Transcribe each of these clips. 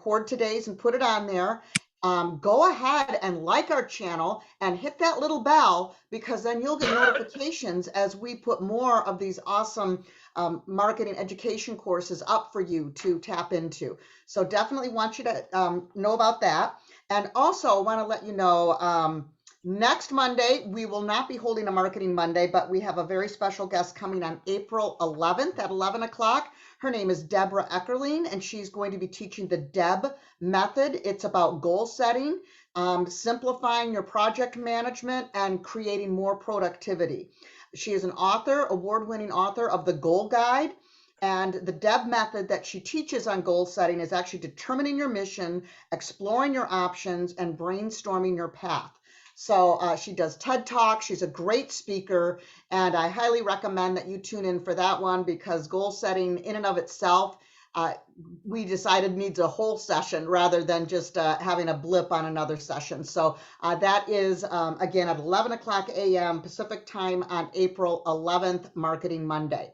record today's and put it on there. Go ahead and like our channel and hit that little bell, because then you'll get notifications as we put more of these awesome marketing education courses up for you to tap into. So definitely want you to know about that. And also want to let you know, next Monday, we will not be holding a Marketing Monday, but we have a very special guest coming on April 11th at 11 o'clock. Her name is Deborah Eckerling, and she's going to be teaching the DEB method. It's about goal setting, simplifying your project management, and creating more productivity. She is an author, award-winning author of The Goal Guide. And the DEB method that she teaches on goal setting is actually determining your mission, exploring your options, and brainstorming your path. So she does TED Talks. She's a great speaker, and I highly recommend that you tune in for that one, because goal setting in and of itself, we decided needs a whole session rather than just having a blip on another session. So that is, again, at 11 o'clock a.m. Pacific time on April 11th, Marketing Monday.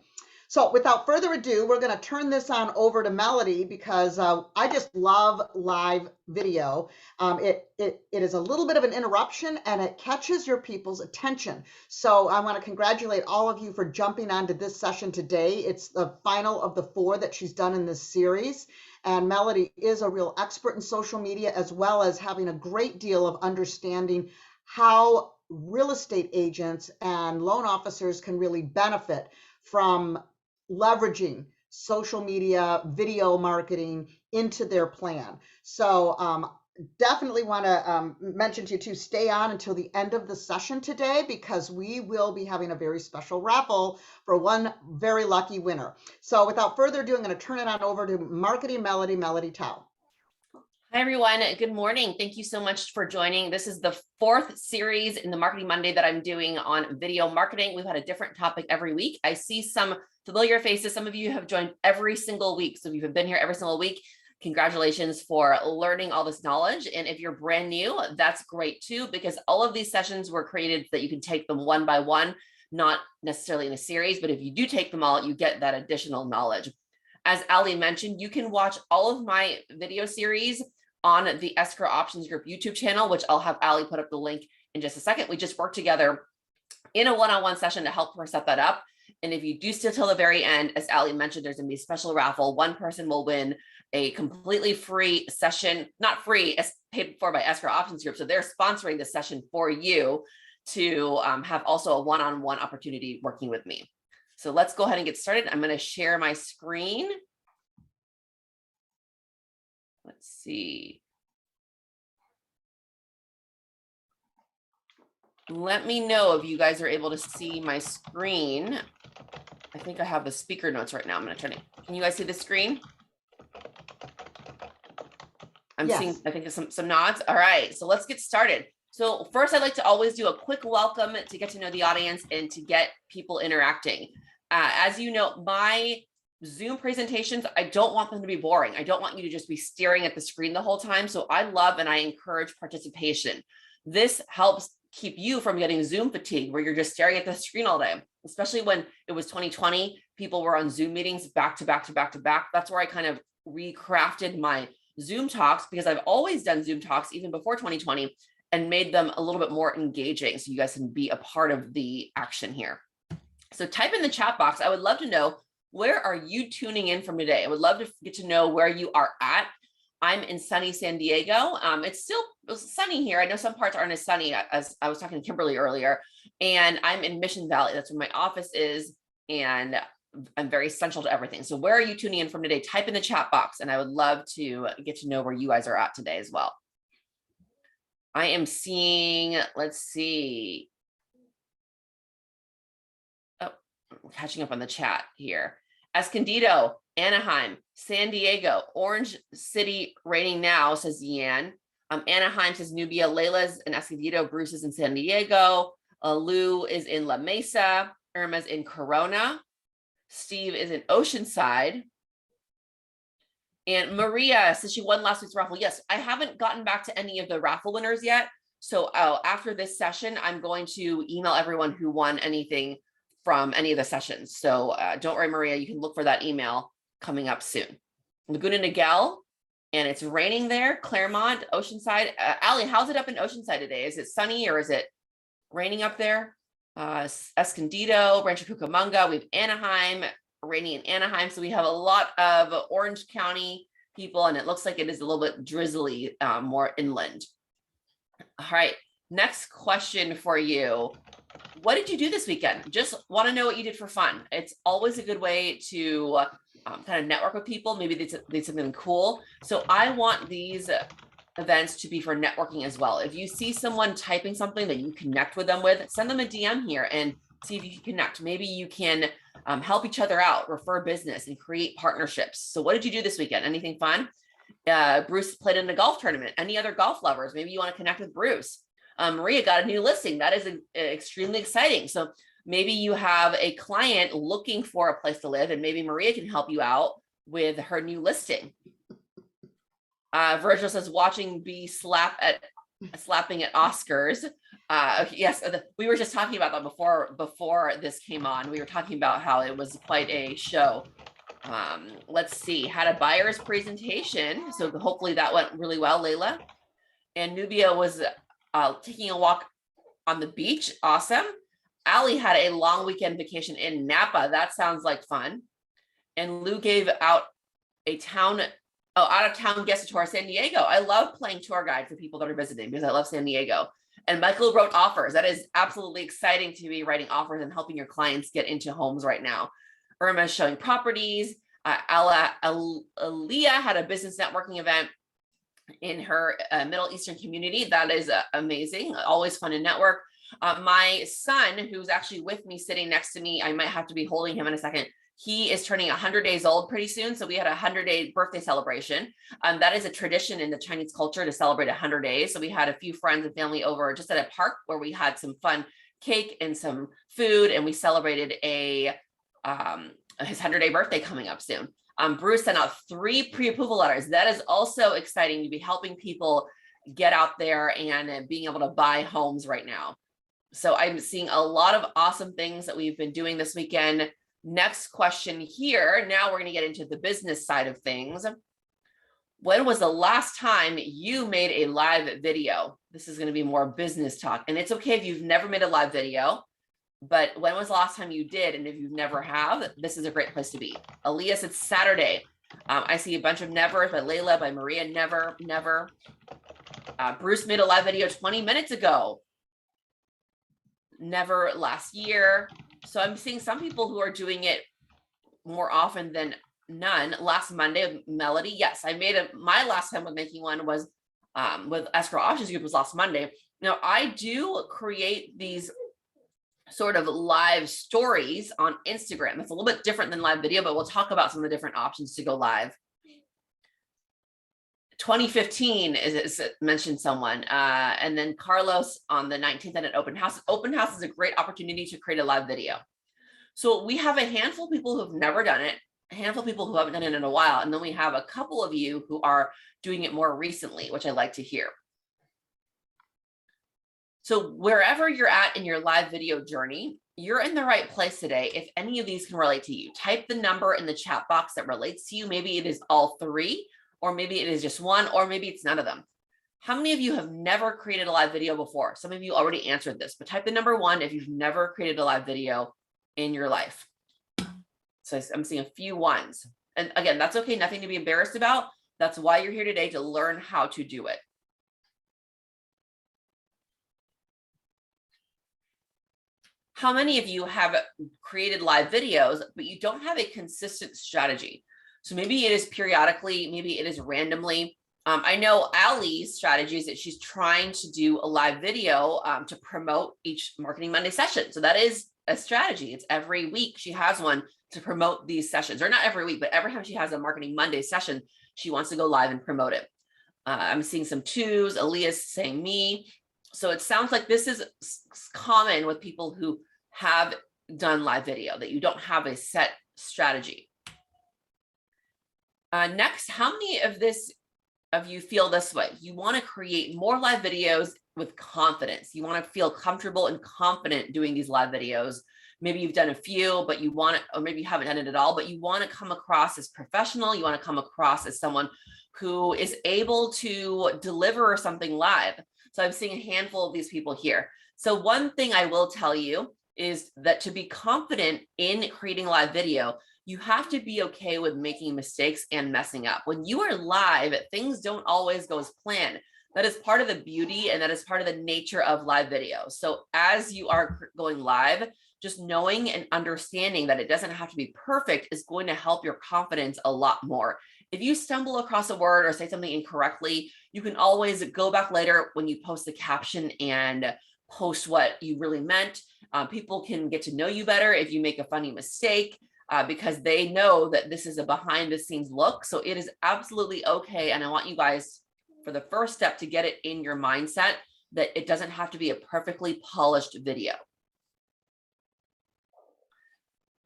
So without further ado, we're going to turn this on over to Melodie, because I just love live video. It is a little bit of an interruption, and it catches your people's attention. So I want to congratulate all of you for jumping onto this session today. It's the final of the 4 that she's done in this series. And Melodie is a real expert in social media, as well as having a great deal of understanding how real estate agents and loan officers can really benefit from leveraging social media, video marketing into their plan. So definitely want to mention to you to stay on until the end of the session today, because we will be having a very special raffle for one very lucky winner. So without further ado, I'm going to turn it on over to Marketing Melodie Tao. Hi, everyone. Good morning. Thank you so much for joining. This is the 4th series in the Marketing Monday that I'm doing on video marketing. We've had a different topic every week. I see some familiar faces. Some of you have joined every single week. So if you've been here every single week, congratulations for learning all this knowledge. And if you're brand new, that's great too, because all of these sessions were created so that you can take them one by one, not necessarily in a series, but if you do take them all, you get that additional knowledge. As Ali mentioned, you can watch all of my video series on the Escrow Options Group YouTube channel, which I'll have Ali put up the link in just a second. We just worked together in a one-on-one session to help her set that up. And if you do stay till the very end, as Ali mentioned, there's going to be a special raffle. One person will win a completely free session, not free, as paid for by Escrow Options Group. So they're sponsoring this session for you to have also a one-on-one opportunity working with me. So let's go ahead and get started. I'm going to share my screen. Let's see. Let me know if you guys are able to see my screen. I think I have the speaker notes right now. I'm going to turn it. Can you guys see the screen? I'm Yes. seeing, I think there's some nods. All right, so let's get started. So first, I'd like to always do a quick welcome to get to know the audience and to get people interacting. As you know, my Zoom presentations, I don't want them to be boring. I don't want you to just be staring at the screen the whole time. So I love and I encourage participation. This helps keep you from getting Zoom fatigue, where you're just staring at the screen all day, especially when it was 2020, people were on Zoom meetings back to back to back to back. That's where I kind of recrafted my Zoom talks, because I've always done Zoom talks even before 2020 and made them a little bit more engaging so you guys can be a part of the action here. So type in the chat box. I would love to know, where are you tuning in from today? I would love to get to know where you are at. I'm in sunny San Diego. It's still sunny here. I know some parts aren't as sunny, as I was talking to Kimberly earlier, and I'm in Mission Valley. That's where my office is, and I'm very central to everything. So where are you tuning in from today? Type in the chat box, and I would love to get to know where you guys are at today as well. I am seeing, let's see. Oh, I'm catching up on the chat here. Escondido, Anaheim, San Diego, Orange City raining now, says Yan. Anaheim says Nubia. Layla's in Escondido. Bruce is in San Diego. Lou is in La Mesa. Irma's in Corona. Steve is in Oceanside. And Maria says she won last week's raffle. Yes, I haven't gotten back to any of the raffle winners yet. So after this session, I'm going to email everyone who won anything from any of the sessions. So don't worry, Maria, you can look for that email coming up soon. Laguna Niguel and it's raining there. Claremont, Oceanside. Allie, how's it up in Oceanside today? Is it sunny or is it raining up there? Escondido, Rancho Cucamonga. We have Anaheim, rainy in Anaheim. So we have a lot of Orange County people, and it looks like it is a little bit drizzly, more inland. All right, next question for you. What did you do this weekend? Just want to know what you did for fun. It's always a good way to kind of network with people. Maybe they did something cool. So I want these events to be for networking as well. If you see someone typing something that you connect with them with, send them a DM here and see if you can connect. Maybe you can help each other out, refer business, and create partnerships. So what did you do this weekend? Anything fun? Bruce played in a golf tournament. Any other golf lovers? Maybe you want to connect with Bruce. Maria got a new listing. That is extremely exciting. So maybe you have a client looking for a place to live, and maybe Maria can help you out with her new listing. Virgil says, watching B slapping at Oscars. Yes, we were just talking about that before this came on. We were talking about how it was quite a show. Let's see, had a buyer's presentation. So hopefully that went really well, Layla. And Nubia was taking a walk on the beach. Awesome. Allie had a long weekend vacation in Napa. That sounds like fun. And Lou gave out a out of town guest tour San Diego. I love playing tour guide for people that are visiting because I love San Diego. And Michael wrote offers. That is absolutely exciting to be writing offers and helping your clients get into homes right now. Irma is showing properties. Aaliyah had a business networking event in her Middle Eastern community. That is amazing. Always fun to network. My son, who's actually with me, sitting next to me, I might have to be holding him in a second. He is turning 100 days old pretty soon. So we had a 100-day birthday celebration. That is a tradition in the Chinese culture to celebrate 100 days. So we had a few friends and family over just at a park where we had some fun cake and some food, and we celebrated his 100-day birthday coming up soon. Bruce sent out 3 pre-approval letters. That is also exciting to be helping people get out there and being able to buy homes right now. So I'm seeing a lot of awesome things that we've been doing this weekend. Next question here. Now we're going to get into the business side of things. When was the last time you made a live video? This is going to be more business talk. And it's okay if you've never made a live video, but when was the last time you did? And if you never have, this is a great place to be. Elias, it's Saturday. I see a bunch of nevers by Layla, by Maria, never. Bruce made a live video 20 minutes ago. Never last year. So I'm seeing some people who are doing it more often than none. Last Monday, Melodie. Yes, I made my last time with making one was with Escrow Options Group was last Monday. Now I do create these sort of live stories on Instagram. It's a little bit different than live video, but we'll talk about some of the different options to go live. 2015 is mentioned someone, and then Carlos on the 19th at an open house. Open house is a great opportunity to create a live video. So we have a handful of people who've never done it, a handful of people who haven't done it in a while, and then we have a couple of you who are doing it more recently, which I like to hear. So wherever you're at in your live video journey, you're in the right place today. If any of these can relate to you, type the number in the chat box that relates to you. Maybe it is all 3. Or maybe it is just 1, or maybe it's none of them. How many of you have never created a live video before? Some of you already answered this, but type the number 1 if you've never created a live video in your life. So I'm seeing a few 1s. And again, that's okay, nothing to be embarrassed about. That's why you're here today, to learn how to do it. How many of you have created live videos, but you don't have a consistent strategy? So maybe it is periodically, maybe it is randomly. I know Allie's strategy is that she's trying to do a live video to promote each Marketing Monday session. So that is a strategy. It's every week she has one to promote these sessions, or not every week, but every time she has a Marketing Monday session, she wants to go live and promote it. I'm seeing some 2s, Elias saying me. So it sounds like this is common with people who have done live video, that you don't have a set strategy. Next, how many of you feel this way? You want to create more live videos with confidence. You want to feel comfortable and confident doing these live videos. Maybe you've done a few, but you want to, or maybe you haven't done it at all, but you want to come across as professional. You want to come across as someone who is able to deliver something live. So I'm seeing a handful of these people here. So one thing I will tell you is that to be confident in creating live video, you have to be okay with making mistakes and messing up. When you are live, things don't always go as planned. That is part of the beauty, and that is part of the nature of live video. So as you are going live, just knowing and understanding that it doesn't have to be perfect is going to help your confidence a lot more. If you stumble across a word or say something incorrectly, you can always go back later when you post the caption and post what you really meant. People can get to know you better if you make a funny mistake, because they know that this is a behind the scenes look. So it is absolutely okay. And I want you guys, for the first step, to get it in your mindset that it doesn't have to be a perfectly polished video.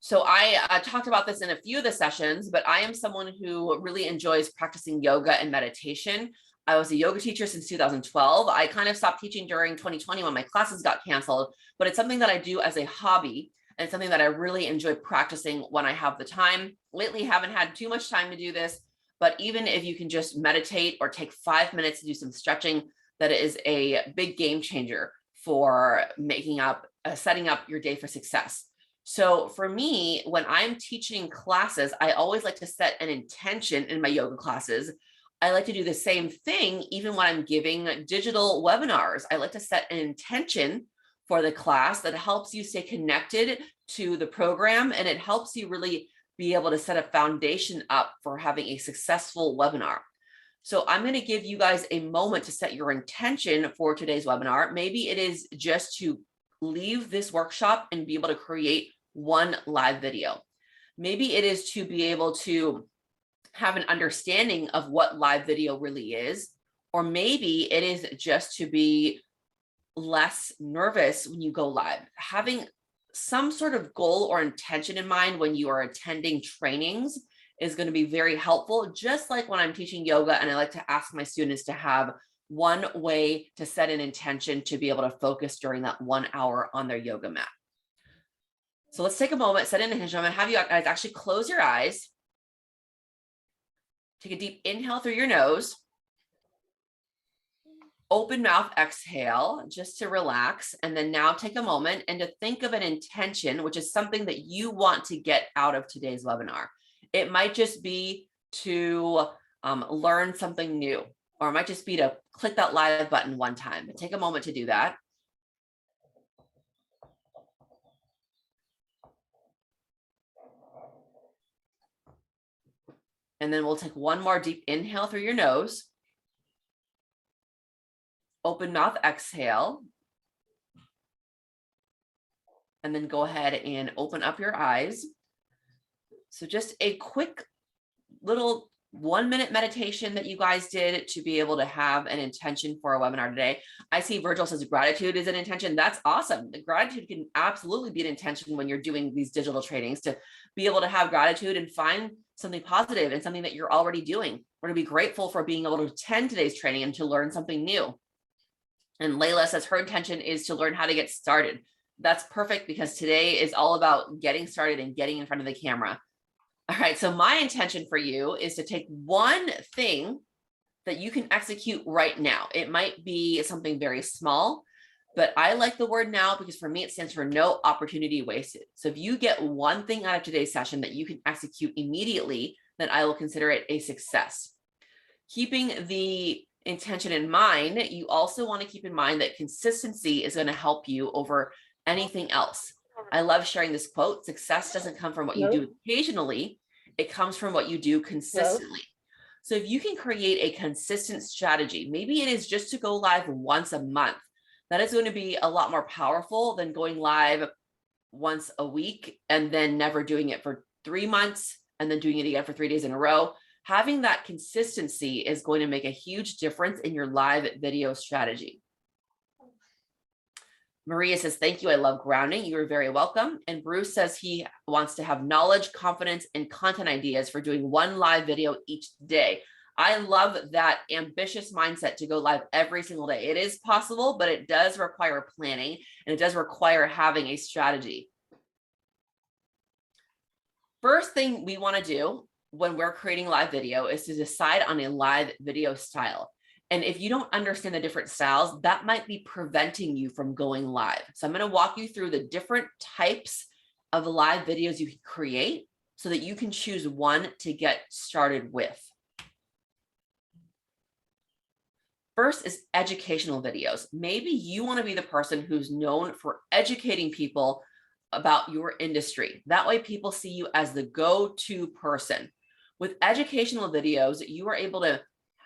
So I talked about this in a few of the sessions, but I am someone who really enjoys practicing yoga and meditation. I was a yoga teacher since 2012. I kind of stopped teaching during 2020 when my classes got canceled, but it's something that I do as a hobby, and it's something that I really enjoy practicing when I have the time. Lately, haven't had too much time to do this, but even if you can just meditate or take 5 minutes to do some stretching, that is a big game changer for setting up your day for success. So for me, when I'm teaching classes, I always like to set an intention in my yoga classes. I like to do the same thing even when I'm giving digital webinars. I like to set an intention for the class that helps you stay connected to the program, and it helps you really be able to set a foundation up for having a successful webinar. So I'm going to give you guys a moment to set your intention for today's webinar. Maybe it is just to leave this workshop and be able to create one live video. Maybe it is to be able to have an understanding of what live video really is, or maybe it is just to be less nervous when you go live. Having some sort of goal or intention in mind when you are attending trainings is going to be very helpful, just like when I'm teaching yoga and I like to ask my students to have one way to set an intention to be able to focus during that 1 hour on their yoga mat. So let's take a moment, set an intention. I'm going to have you guys actually close your eyes. Take a deep inhale through your nose. Open mouth exhale, just to relax. And then now take a moment and to think of an intention, which is something that you want to get out of today's webinar. It might just be to learn something new, or it might just be to click that live button one time. But take a moment to do that. And then we'll take one more deep inhale through your nose. Open mouth exhale. And then go ahead and open up your eyes. So just a quick little 1-minute meditation that you guys did to be able to have an intention for a webinar today. I see Virgil says gratitude is an intention. That's awesome. The gratitude can absolutely be an intention when you're doing these digital trainings, to be able to have gratitude and find something positive and something that you're already doing. We're going to be grateful for being able to attend today's training and to learn something new. And Layla says her intention is to learn how to get started. That's perfect, because today is all about getting started and getting in front of the camera. All right, so my intention for you is to take one thing that you can execute right now. It might be something very small, but I like the word now because for me, it stands for no opportunity wasted. So if you get one thing out of today's session that you can execute immediately, then I will consider it a success. Keeping the intention in mind, you also want to keep in mind that consistency is going to help you over anything else. I love sharing this quote: success doesn't come from what you do occasionally, it comes from what you do consistently. So if you can create a consistent strategy, maybe it is just to go live once a month. That is going to be a lot more powerful than going live once a week and then never doing it for 3 months and then doing it again for 3 days in a row. Having that consistency is going to make a huge difference in your live video strategy. Maria says, thank you. I love grounding. You are very welcome. And Bruce says he wants to have knowledge, confidence, and content ideas for doing one live video each day. I love that ambitious mindset to go live every single day. It is possible, but it does require planning, and it does require having a strategy. First thing we want to do when we're creating live video is to decide on a live video style. And if you don't understand the different styles, that might be preventing you from going live. So I'm going to walk you through the different types of live videos you can create so that you can choose one to get started with. First is educational videos. Maybe you want to be the person who's known for educating people about your industry. That way people see you as the go-to person. With educational videos, you are able to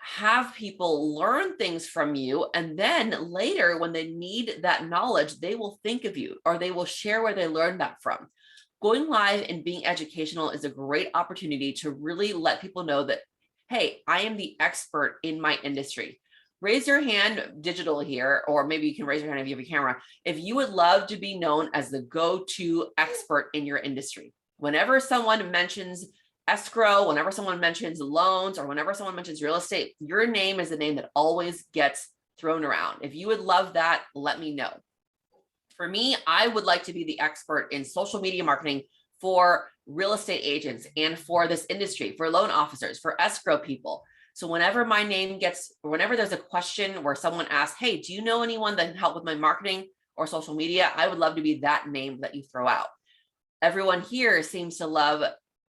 have people learn things from you, and then later when they need that knowledge, they will think of you or they will share where they learned that from. Going live and being educational is a great opportunity to really let people know that, hey, I am the expert in my industry. Raise your hand digital here, or maybe you can raise your hand if you have a camera, if you would love to be known as the go-to expert in your industry. Whenever someone mentions escrow, whenever someone mentions loans, or whenever someone mentions real estate, your name is the name that always gets thrown around. If you would love that, let me know. For me, I would like to be the expert in social media marketing for real estate agents and for this industry, for loan officers, for escrow people. So whenever my name gets, or whenever there's a question where someone asks, hey, do you know anyone that can help with my marketing or social media? I would love to be that name that you throw out. Everyone here seems to love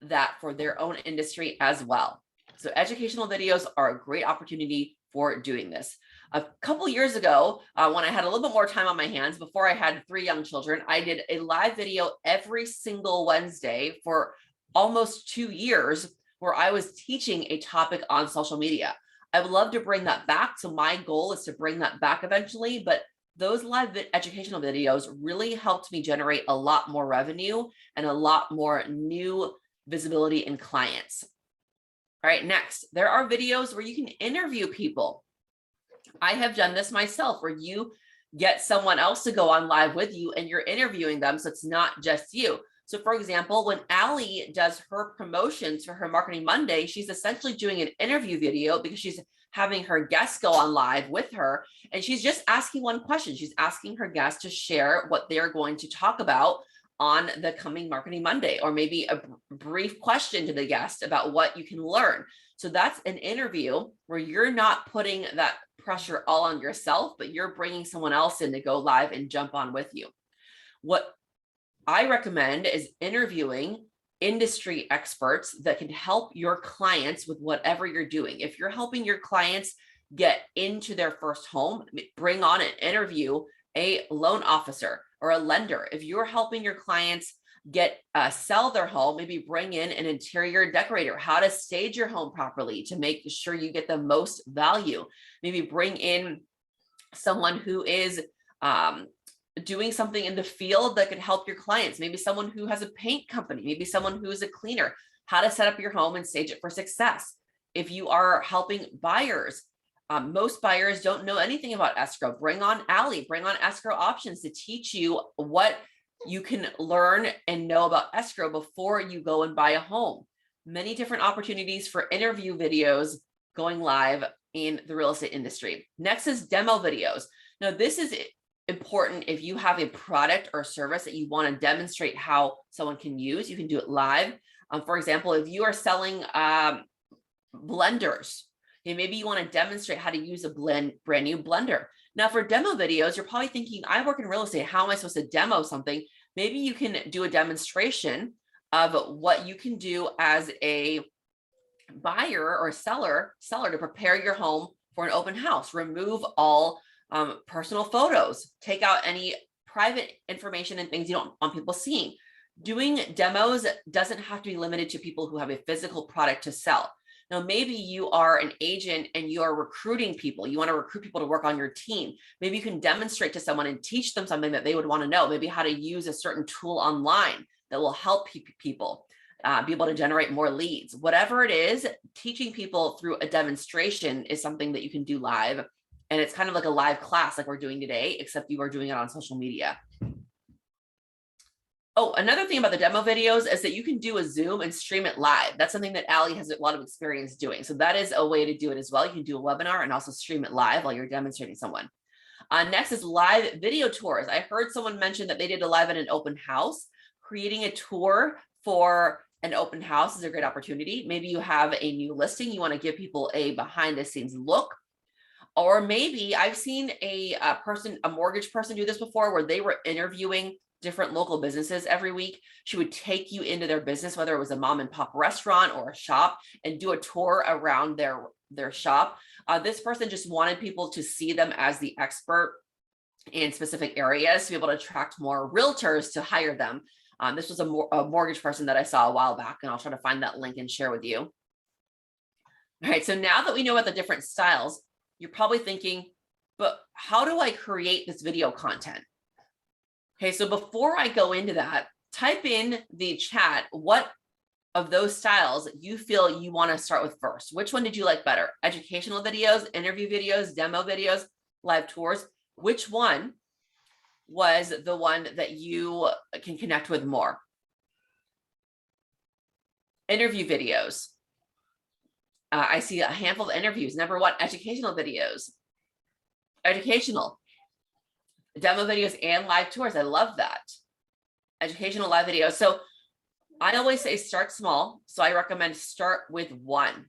that for their own industry as well. So educational videos are a great opportunity for doing this. A couple years ago, when I had a little bit more time on my hands, before I had 3 young children, I did a live video every single Wednesday for almost 2 years, where I was teaching a topic on social media. I would love to bring that back. So my goal is to bring that back eventually, but those live educational videos really helped me generate a lot more revenue and a lot more new visibility in clients. All right, next, there are videos where you can interview people. I have done this myself, where you get someone else to go on live with you and you're interviewing them, so it's not just you. So for example, when Allie does her promotions for her Marketing Monday, she's essentially doing an interview video because she's having her guests go on live with her, and she's just asking one question. She's asking her guests to share what they're going to talk about on the coming Marketing Monday, or maybe a brief question to the guest about what you can learn. So that's an interview where you're not putting that pressure all on yourself, but you're bringing someone else in to go live and jump on with you. What I recommend is interviewing industry experts that can help your clients with whatever you're doing. If you're helping your clients get into their first home, bring on and interview a loan officer or a lender. If you're helping your clients sell their home, maybe bring in an interior decorator, how to stage your home properly to make sure you get the most value. Maybe bring in someone who is doing something in the field that can help your clients. Maybe someone who has a paint company, maybe someone who is a cleaner, how to set up your home and stage it for success. If you are helping buyers, most buyers don't know anything about escrow. Bring on Allie, bring on Escrow Options to teach you what you can learn and know about escrow before you go and buy a home. Many different opportunities for interview videos going live in the real estate industry. Next is demo videos. Now, this is important if you have a product or service that you want to demonstrate how someone can use. You can do it live. For example, if you are selling blenders, maybe you want to demonstrate how to use a brand new blender. Now, for demo videos, you're probably thinking, I work in real estate. How am I supposed to demo something? Maybe you can do a demonstration of what you can do as a buyer or seller to prepare your home for an open house. Remove all personal photos, take out any private information and things you don't want people seeing. Doing demos doesn't have to be limited to people who have a physical product to sell. Now, maybe you are an agent and you are recruiting people. You want to recruit people to work on your team. Maybe you can demonstrate to someone and teach them something that they would want to know, maybe how to use a certain tool online that will help people be able to generate more leads. Whatever it is, teaching people through a demonstration is something that you can do live. And it's kind of like a live class like we're doing today, except you are doing it on social media. Oh, another thing about the demo videos is that you can do a Zoom and stream it live. That's something that Allie has a lot of experience doing. So that is a way to do it as well. You can do a webinar and also stream it live while you're demonstrating someone. Next is live video tours. I heard someone mention that they did a live at an open house, creating a tour for An open house is a great opportunity. Maybe you have a new listing. You want to give people a behind the scenes look. Or maybe I've seen a mortgage person do this before, where they were interviewing different local businesses every week. She would take you into their business, whether it was a mom and pop restaurant or a shop, and do a tour around their shop. This person just wanted people to see them as the expert in specific areas, to be able to attract more realtors to hire them. This was a mortgage person that I saw a while back, and I'll try to find that link and share with you. All right, so now that we know about the different styles, you're probably thinking, but how do I create this video content? Okay, so before I go into that, type in the chat what of those styles you feel you want to start with first. Which one did you like better? Educational videos, interview videos, demo videos, live tours? Which one was the one that you can connect with more? Interview videos. I see a handful of interviews. Number one, educational videos. Educational. Demo videos and live tours. I love that. Educational live videos. So I always say start small. So I recommend start with one.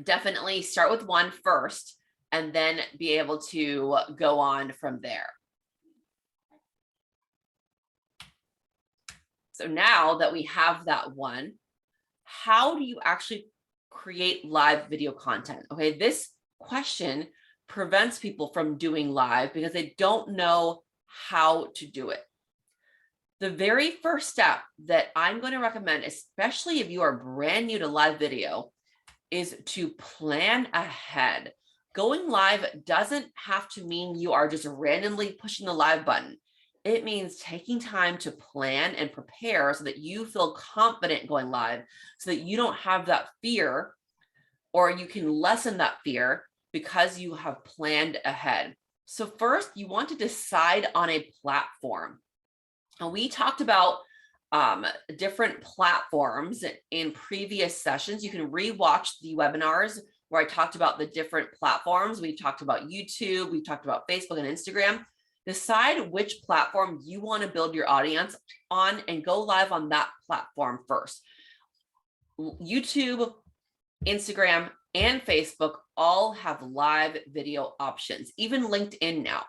Definitely start with one first, and then be able to go on from there. So now that we have that one, how do you actually create live video content? Okay, this question prevents people from doing live because they don't know how to do it. The very first step that I'm going to recommend, especially if you are brand new to live video, is to plan ahead. Going live doesn't have to mean you are just randomly pushing the live button. It means taking time to plan and prepare so that you feel confident going live, so that you don't have that fear, or you can lessen that fear because you have planned ahead. So first, you want to decide on a platform. And we talked about different platforms in previous sessions. You can rewatch the webinars where I talked about the different platforms. We talked about YouTube, we talked about Facebook and Instagram. Decide which platform you want to build your audience on and go live on that platform first. YouTube, Instagram, and Facebook all have live video options, even LinkedIn now.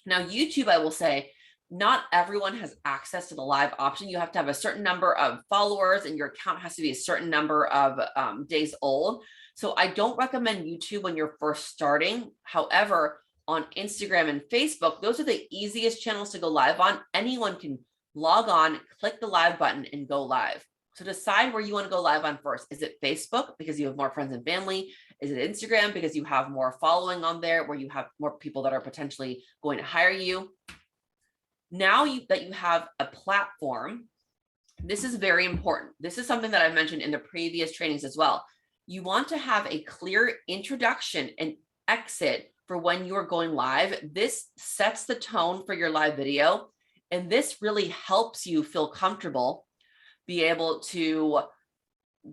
Now, YouTube, I will say, not everyone has access to the live option. You have to have a certain number of followers, and your account has to be a certain number of days old. So I don't recommend YouTube when you're first starting. However, on Instagram and Facebook, those are the easiest channels to go live on. Anyone can log on, click the live button, and go live. So decide where you want to go live on first. Is it Facebook because you have more friends and family? Is it Instagram because you have more following on there, where you have more people that are potentially going to hire you? Now that you have a platform, this is very important. This is something that I've mentioned in the previous trainings as well. You want to have a clear introduction and exit for when you're going live. This sets the tone for your live video, and this really helps you feel comfortable, be able to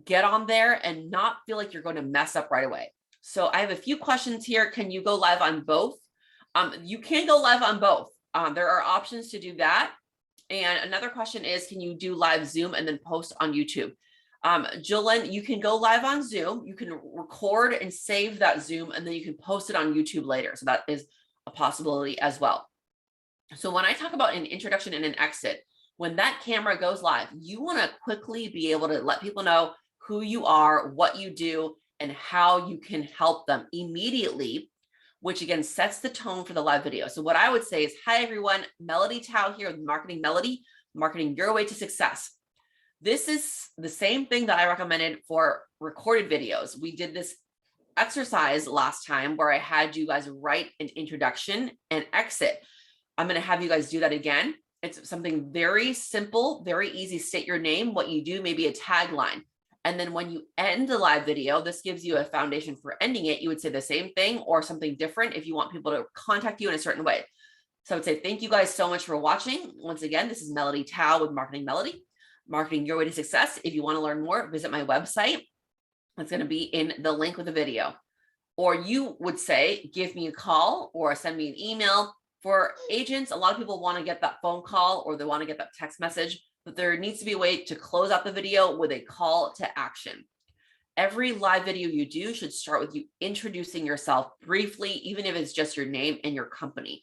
get on there and not feel like you're going to mess up right away. So I have a few questions here. Can you go live on both? You can go live on both. There are options to do that. And another question is, can you do live Zoom and then post on YouTube? Jillian, you can go live on Zoom. You can record and save that Zoom, and then you can post it on YouTube later. So that is a possibility as well. So when I talk about an introduction and an exit, when that camera goes live, you want to quickly be able to let people know who you are, what you do, and how you can help them immediately, which again sets the tone for the live video. So what I would say is, hi everyone, Melodie Tao here with Marketing Melodie, marketing your way to success. This is the same thing that I recommended for recorded videos. We did this exercise last time where I had you guys write an introduction and exit. I'm going to have you guys do that again. It's something very simple, very easy. State your name, what you do, maybe a tagline. And then when you end the live video, this gives you a foundation for ending it. You would say the same thing or something different if you want people to contact you in a certain way. So I would say, thank you guys so much for watching. Once again, this is Melodie Tao with Marketing Melodie, marketing your way to success. If you want to learn more, visit my website. It's going to be in the link with the video. Or you would say, give me a call or send me an email. For agents, a lot of people want to get that phone call or they want to get that text message. but there needs to be a way to close out the video with a call to action. Every live video you do should start with you introducing yourself briefly, even if it's just your name and your company.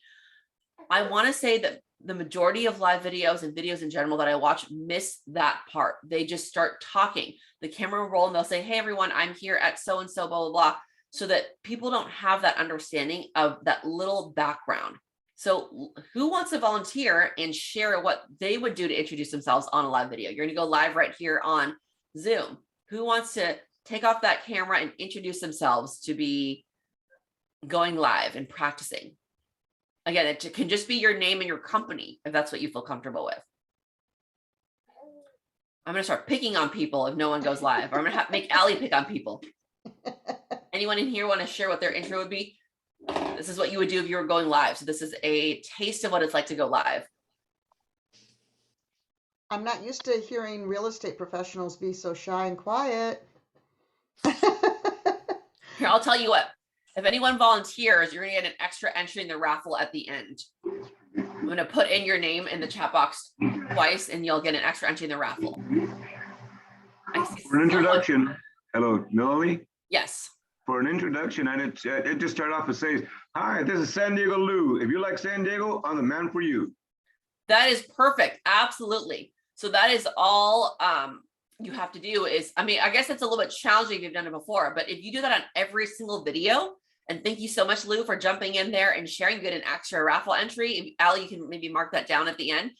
I want to say that the majority of live videos and videos in general that I watch miss that part. They just start talking. The camera will roll and they'll say, hey, everyone, I'm here at so-and-so, blah, blah, blah, so that people don't have that understanding of that little background. So who wants to volunteer and share what they would do to introduce themselves on a live video? You're going to go live right here on Zoom. Who wants to take off that camera and introduce themselves to be going live and practicing? Again, it can just be your name and your company if that's what you feel comfortable with. I'm going to start picking on people if no one goes live, or I'm going to make Allie pick on people. Anyone in here want to share what their intro would be? This is what you would do if you were going live. So this is a taste of what it's like to go live. I'm not used to hearing real estate professionals be so shy and quiet. Here, I'll tell you what. If anyone volunteers, you're going to get an extra entry in the raffle at the end. I'm going to put in your name in the chat box twice, and you'll get an extra entry in the raffle. For an introduction, hello, Melodie. Yes. For an introduction, and it just started off and says, hi, this is San Diego Lou. If you like San Diego, I'm the man for you. That is perfect. Absolutely. So that is all you have to do is, I mean, I guess it's a little bit challenging if you've done it before, but if you do that on every single video, and thank you so much, Lou, for jumping in there and sharing, you get an extra raffle entry. Allie, you can maybe mark that down at the end.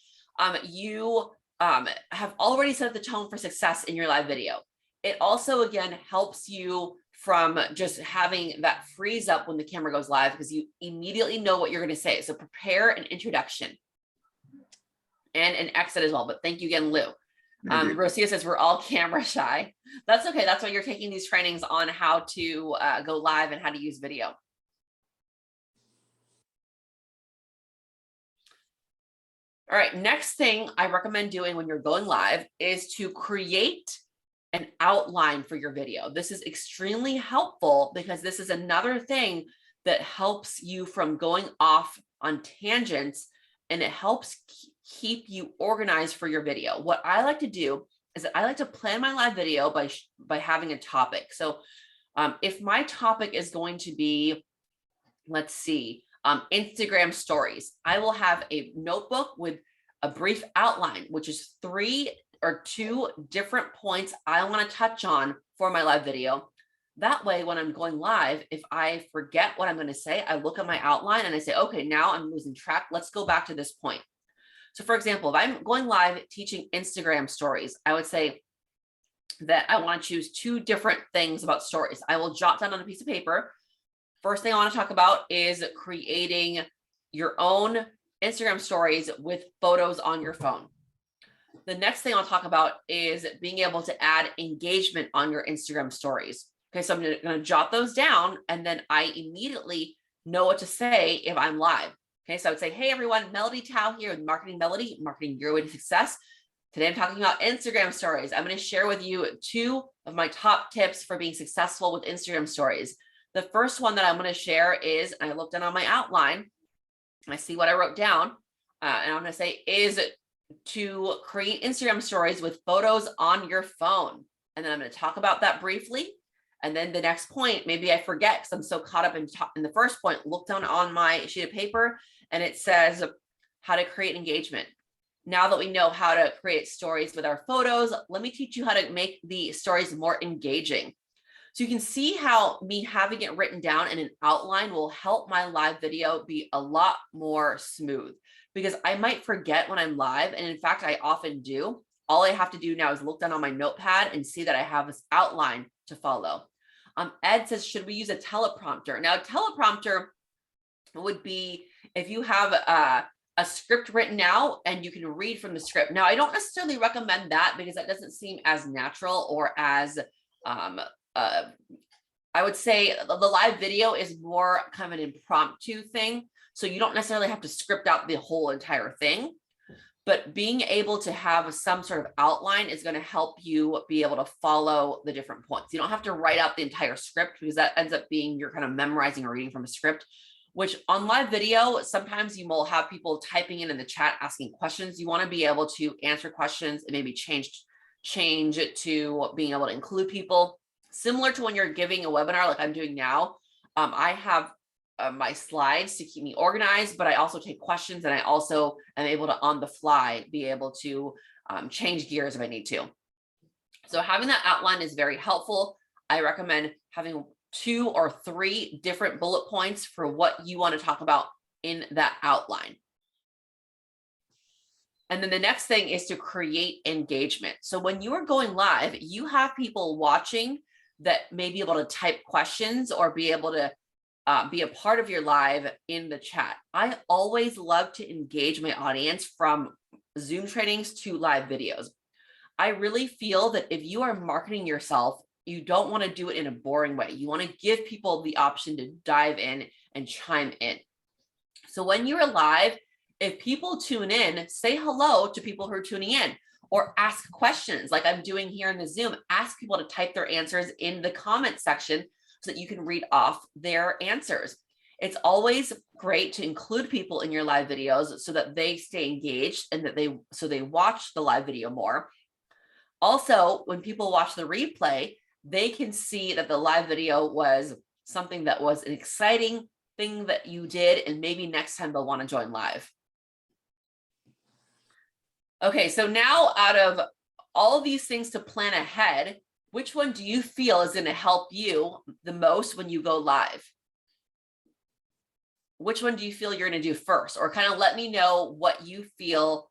You have already set the tone for success in your live video. It also, again, helps you from just having that freeze up when the camera goes live, because you immediately know what you're going to say. So prepare an introduction and an exit as well. But thank you again, Lou. Rosia says we're all camera shy. That's okay. That's why you're taking these trainings on how to go live and how to use video. All right. Next thing I recommend doing when you're going live is to create an outline for your video. This is extremely helpful because this is another thing that helps you from going off on tangents, and it helps keep you organized for your video. What I like to do is that I like to plan my live video by having a topic. So if my topic is going to be, let's see, Instagram stories, I will have a notebook with a brief outline, which is 3 or 2 different points I want to touch on for my live video. That way, when I'm going live, if I forget what I'm going to say, I look at my outline and I say, okay, now I'm losing track. Let's go back to this point. So for example, if I'm going live teaching Instagram stories, I would say that I want to choose 2 different things about stories. I will jot down on a piece of paper. First thing I want to talk about is creating your own Instagram stories with photos on your phone. The next thing I'll talk about is being able to add engagement on your Instagram stories. Okay, so I'm going to jot those down, and then I immediately know what to say if I'm live. Okay, so I would say, hey everyone, Melodie Tao here with Marketing Melodie, Marketing Your Way to Success. Today I'm talking about Instagram stories. I'm going to share with you 2 of my top tips for being successful with Instagram stories. The first one that I'm going to share is, and I looked down on my outline, I see what I wrote down, and I'm going to say is to create Instagram stories with photos on your phone. And then I'm going to talk about that briefly. And then the next point, maybe I forget because I'm so caught up in the first point, look down on my sheet of paper and it says how to create engagement. Now that we know how to create stories with our photos, let me teach you how to make the stories more engaging. So you can see how me having it written down in an outline will help my live video be a lot more smooth, because I might forget when I'm live. And in fact, I often do. All I have to do now is look down on my notepad and see that I have this outline to follow. Ed says, should we use a teleprompter? Now, a teleprompter would be if you have a script written out and you can read from the script. Now, I don't necessarily recommend that because that doesn't seem as natural or as, I would say the live video is more kind of an impromptu thing. So you don't necessarily have to script out the whole entire thing. But being able to have some sort of outline is going to help you be able to follow the different points. You don't have to write out the entire script because that ends up being you're kind of memorizing or reading from a script. which on live video, sometimes you will have people typing in the chat, asking questions. You want to be able to answer questions and maybe change it to being able to include people. Similar to when you're giving a webinar like I'm doing now, I have my slides to keep me organized, but I also take questions, and I also am able to on the fly be able to change gears if I need to. So having that outline is very helpful. I recommend having 2 or 3 different bullet points for what you want to talk about in that outline. And then the next thing is to create engagement. So when you are going live, you have people watching that may be able to type questions or be able to be a part of your live in the chat. I always love to engage my audience from Zoom trainings to live videos. I really feel that if you are marketing yourself, you don't want to do it in a boring way. You want to give people the option to dive in and chime in. So when you're live, if people tune in, say hello to people who are tuning in, or ask questions like I'm doing here in the Zoom. Ask people to type their answers in the comment section so that you can read off their answers. It's always great to include people in your live videos so that they stay engaged and that they watch the live video more. Also, when people watch the replay, they can see that the live video was something that was an exciting thing that you did, and maybe next time they'll want to join live. Okay, so now out of all of these things to plan ahead, which one do you feel is going to help you the most when you go live? Which one do you feel you're going to do first? Or kind of let me know what you feel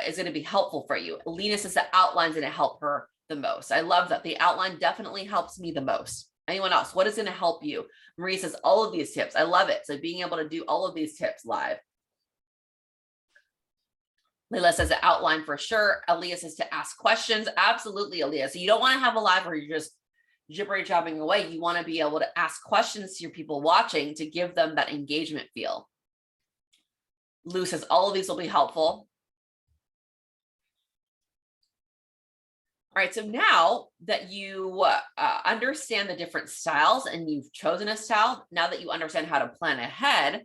is going to be helpful for you. Alina says the outline's going to help her the most. I love that. The outline definitely helps me the most. Anyone else? What is going to help you? Marie says all of these tips. I love it. So being able to do all of these tips live. Leila says the outline for sure. Aaliyah says to ask questions. Absolutely, Aaliyah. So you don't want to have a live where you're just jibber-jabbing away. You want to be able to ask questions to your people watching to give them that engagement feel. Lou says all of these will be helpful. All right, so now that you understand the different styles and you've chosen a style, now that you understand how to plan ahead,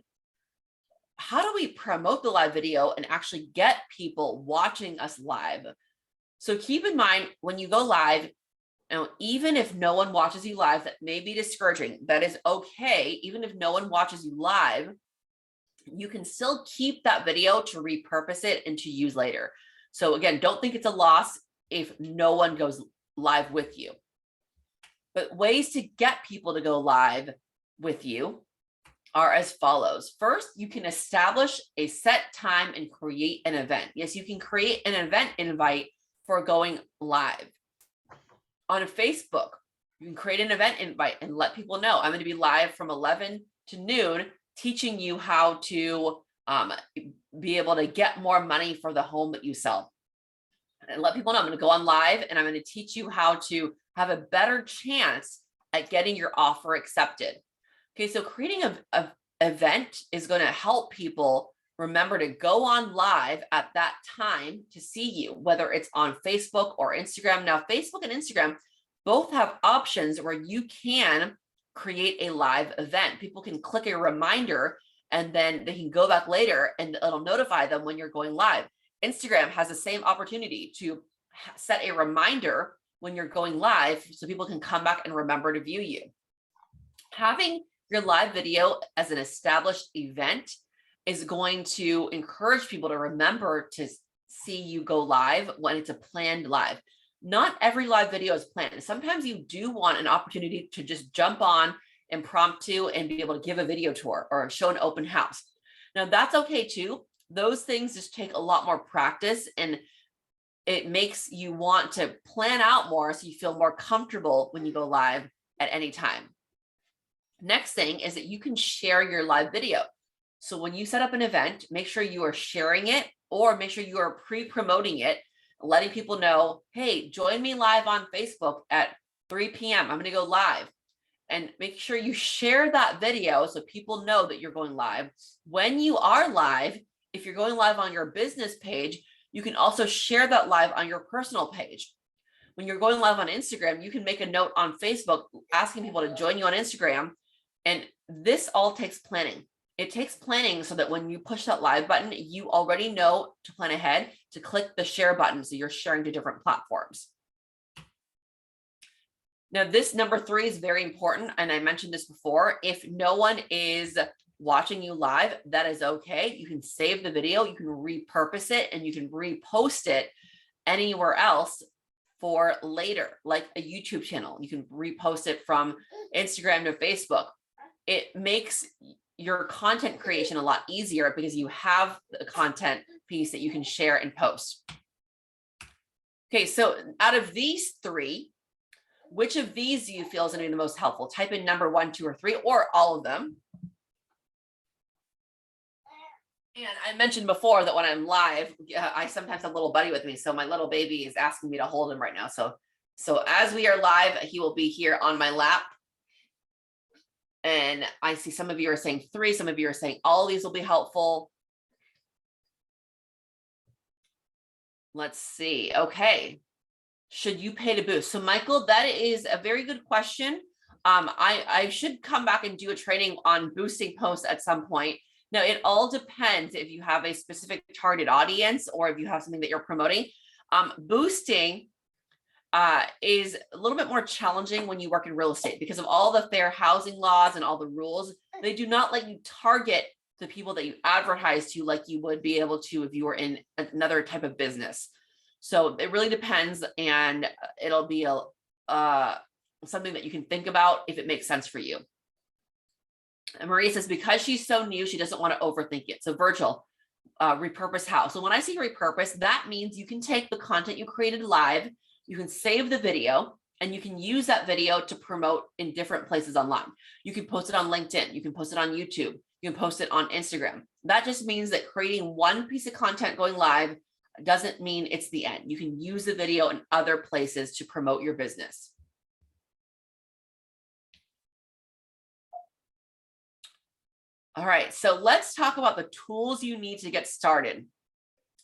how do we promote the live video and actually get people watching us live? So keep in mind when you go live, even if no one watches you live, that may be discouraging. That is okay. Even if no one watches you live, you can still keep that video to repurpose it and to use later. So again, don't think it's a loss if no one goes live with you. But ways to get people to go live with you are as follows. First, you can establish a set time and create an event. Yes, you can create an event invite for going live. On Facebook, you can create an event invite and let people know I'm going to be live from 11 to noon, teaching you how to be able to get more money for the home that you sell. And let people know I'm going to go on live and I'm going to teach you how to have a better chance at getting your offer accepted. Okay, so creating an event is going to help people remember to go on live at that time to see you, whether it's on Facebook or Instagram. Now, Facebook and Instagram both have options where you can create a live event. People can click a reminder and then they can go back later and it'll notify them when you're going live. Instagram has the same opportunity to set a reminder when you're going live so people can come back and remember to view you. Having your live video as an established event is going to encourage people to remember to see you go live when it's a planned live. Not every live video is planned. Sometimes you do want an opportunity to just jump on impromptu and be able to give a video tour or show an open house. Now that's okay too. Those things just take a lot more practice and it makes you want to plan out more so you feel more comfortable when you go live at any time. Next thing is that you can share your live video. So when you set up an event, make sure you are sharing it or make sure you are pre-promoting it, letting people know, hey, join me live on Facebook at 3 p.m. I'm going to go live. And make sure you share that video so people know that you're going live. When you are live, if you're going live on your business page, you can also share that live on your personal page. When you're going live on Instagram, you can make a note on Facebook asking people to join you on Instagram. And this all takes planning. It takes planning so that when you push that live button, you already know to plan ahead to click the share button. So you're sharing to different platforms. Now, this number 3 is very important. And I mentioned this before. If no one is watching you live, that is okay. You can save the video, you can repurpose it, and you can repost it anywhere else for later, like a YouTube channel. You can repost it from Instagram to Facebook. It makes your content creation a lot easier because you have the content piece that you can share and post. Okay, so out of these 3, which of these do you feel is going to be the most helpful? Type in number 1, 2, or 3, or all of them. And I mentioned before that when I'm live, I sometimes have a little buddy with me. So my little baby is asking me to hold him right now. So as we are live, he will be here on my lap. And I see some of you are saying 3, some of you are saying all of these will be helpful. Let's see. Okay. Should you pay to boost? So Michael, that is a very good question. I should come back and do a training on boosting posts at some point. Now, it all depends if you have a specific target audience or if you have something that you're promoting. Boosting is a little bit more challenging when you work in real estate because of all the fair housing laws and all the rules. They do not let you target the people that you advertise to like you would be able to if you were in another type of business. So it really depends, and it'll be something that you can think about if it makes sense for you. And Maria says, because she's so new, she doesn't want to overthink it. So Virgil, repurpose how? So when I say repurpose, that means you can take the content you created live, you can save the video, and you can use that video to promote in different places online. You can post it on LinkedIn, you can post it on YouTube, you can post it on Instagram. That just means that creating one piece of content going live doesn't mean it's the end. You can use the video in other places to promote your business. All right, so let's talk about the tools you need to get started.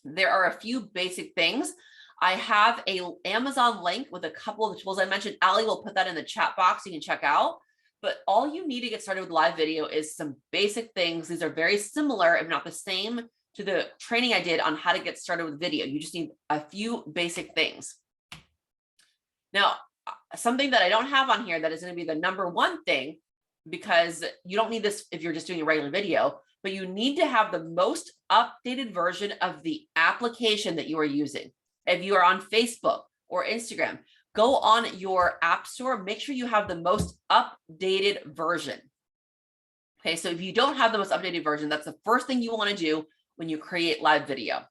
There are a few basic things. I have an Amazon link with a couple of the tools I mentioned. Ali will put that in the chat box you can check out. But all you need to get started with live video is some basic things. These are very similar, if not the same, to the training I did on how to get started with video. You just need a few basic things. Now, something that I don't have on here that is going to be the number 1 thing, because you don't need this if you're just doing a regular video, but you need to have the most updated version of the application that you are using. If you are on Facebook or Instagram, go on your app store, make sure you have the most updated version. Okay, so if you don't have the most updated version, that's the first thing you want to do when you create live video.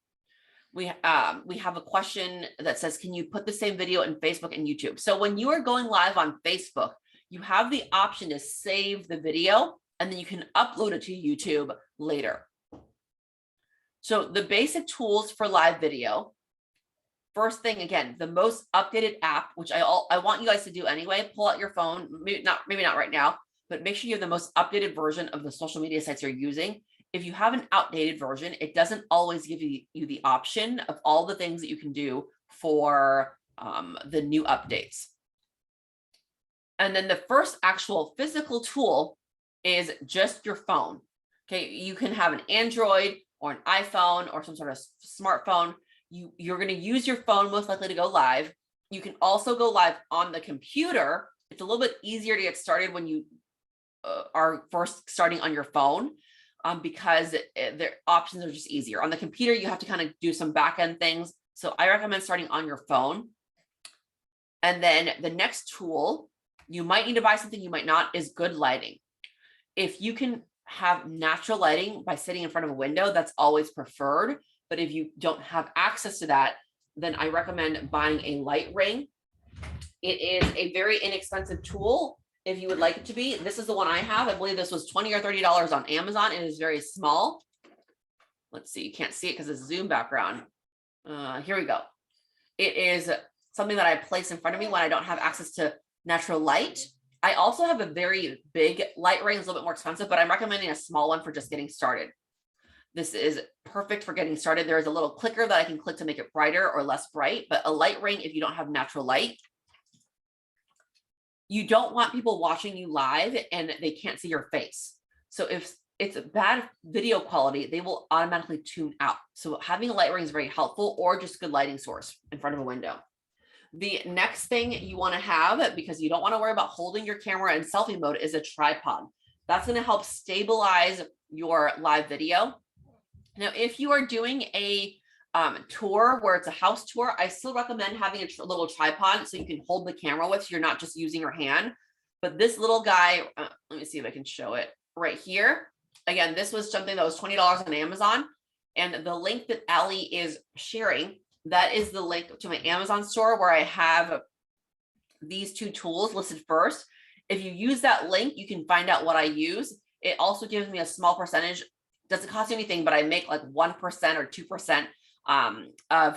We have a question that says, can you put the same video in Facebook and YouTube? So when you are going live on Facebook, you have the option to save the video and then you can upload it to YouTube later. So the basic tools for live video. First thing, again, the most updated app, which I want you guys to do anyway. Pull out your phone, maybe not right now, but make sure you have the most updated version of the social media sites you're using. If you have an outdated version, it doesn't always give you the option of all the things that you can do for the new updates. And then the first actual physical tool is just your phone. Okay, you can have an Android or an iPhone or some sort of smartphone. You're going to use your phone most likely to go live. You can also go live on the computer. It's a little bit easier to get started when you are first starting on your phone because their options are just easier. On the computer, you have to kind of do some back-end things. So I recommend starting on your phone. And then the next tool, you might need to buy something, you might not, is good lighting. If you can have natural lighting by sitting in front of a window, that's always preferred. But if you don't have access to that, then I recommend buying a light ring. It is a very inexpensive tool if you would like it to be. This is the one I have. I believe this was $20 or $30 on Amazon. It is very small. Let's see, you can't see it because it's a Zoom background. Here we go. It is something that I place in front of me when I don't have access to natural light. I also have a very big light ring. It's a little bit more expensive, but I'm recommending a small one for just getting started. This is perfect for getting started. There is a little clicker that I can click to make it brighter or less bright, but a light ring if you don't have natural light. You don't want people watching you live and they can't see your face. So if it's bad video quality, they will automatically tune out. So having a light ring is very helpful, or just good lighting source in front of a window. The next thing you want to have, because you don't want to worry about holding your camera in selfie mode, is a tripod. That's going to help stabilize your live video. Now, if you are doing a tour where it's a house tour, I still recommend having a little tripod so you can hold the camera with, so you're not just using your hand. But this little guy, let me see if I can show it right here. Again, this was something that was $20 on Amazon. And the link that Ali is sharing, that is the link to my Amazon store where I have these two tools listed first. If you use that link, you can find out what I use. It also gives me a small percentage. Doesn't cost you anything, but I make like 1% or 2%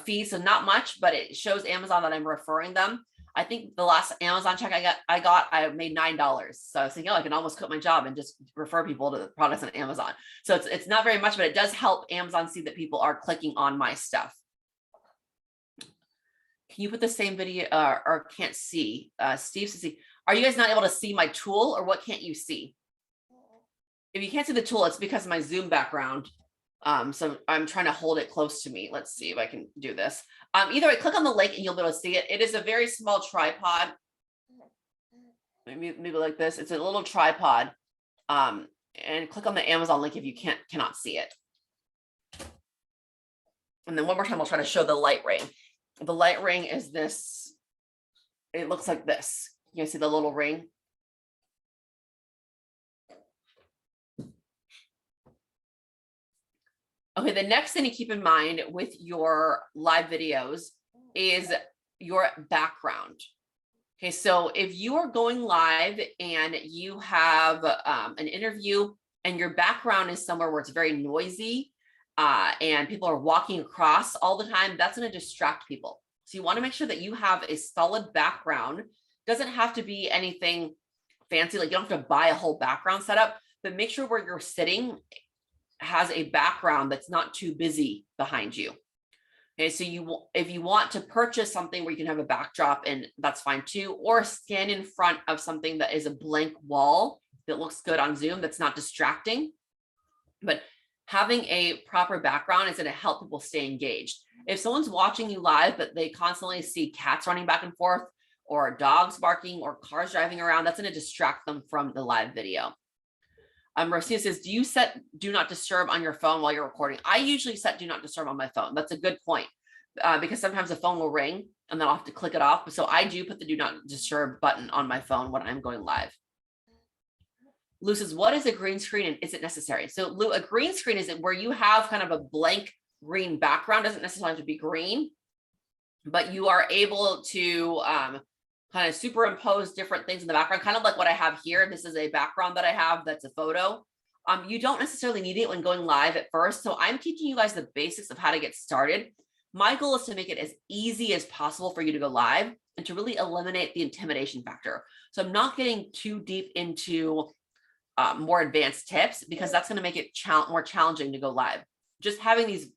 fees, so not much, but it shows Amazon that I'm referring them. I think the last Amazon check I made $9. So I was thinking, oh, I can almost quit my job and just refer people to the products on Amazon. So it's not very much, but it does help Amazon see that people are clicking on my stuff. Can you put the same video or can't see? Steve says, are you guys not able to see my tool, or what can't you see? If you can't see the tool, it's because of my Zoom background. So I'm trying to hold it close to me. Let's see if I can do this. Either way, click on the link and you'll be able to see it. It is a very small tripod. Maybe like this. It's a little tripod. And click on the Amazon link if you cannot see it. And then one more time, I'll try to show the light ring. The light ring is this. It looks like this. You see the little ring? Okay, the next thing to keep in mind with your live videos is your background. Okay, so if you are going live and you have an interview and your background is somewhere where it's very noisy and people are walking across all the time, that's going to distract people. So you want to make sure that you have a solid background. Doesn't have to be anything fancy, like you don't have to buy a whole background setup, but make sure where you're sitting has a background that's not too busy behind you. Okay, so if you want to purchase something where you can have a backdrop, and that's fine too, or stand in front of something that is a blank wall that looks good on Zoom, that's not distracting. But having a proper background is going to help people stay engaged. If someone's watching you live, but they constantly see cats running back and forth, or dogs barking, or cars driving around, that's going to distract them from the live video. Rosia says, do you set do not disturb on your phone while you're recording? I usually set do not disturb on my phone. That's a good point, because sometimes the phone will ring and then I'll have to click it off. So I do put the do not disturb button on my phone when I'm going live. Lou says, what is a green screen and is it necessary? So Lou, a green screen is where you have kind of a blank green background. Doesn't necessarily have to be green, but you are able to kind of superimpose different things in the background, kind of like what I have here. This is a background that I have that's a photo. You don't necessarily need it when going live at first. So I'm teaching you guys the basics of how to get started. My goal is to make it as easy as possible for you to go live and to really eliminate the intimidation factor. So I'm not getting too deep into more advanced tips, because that's going to make it more challenging to go live. Just having these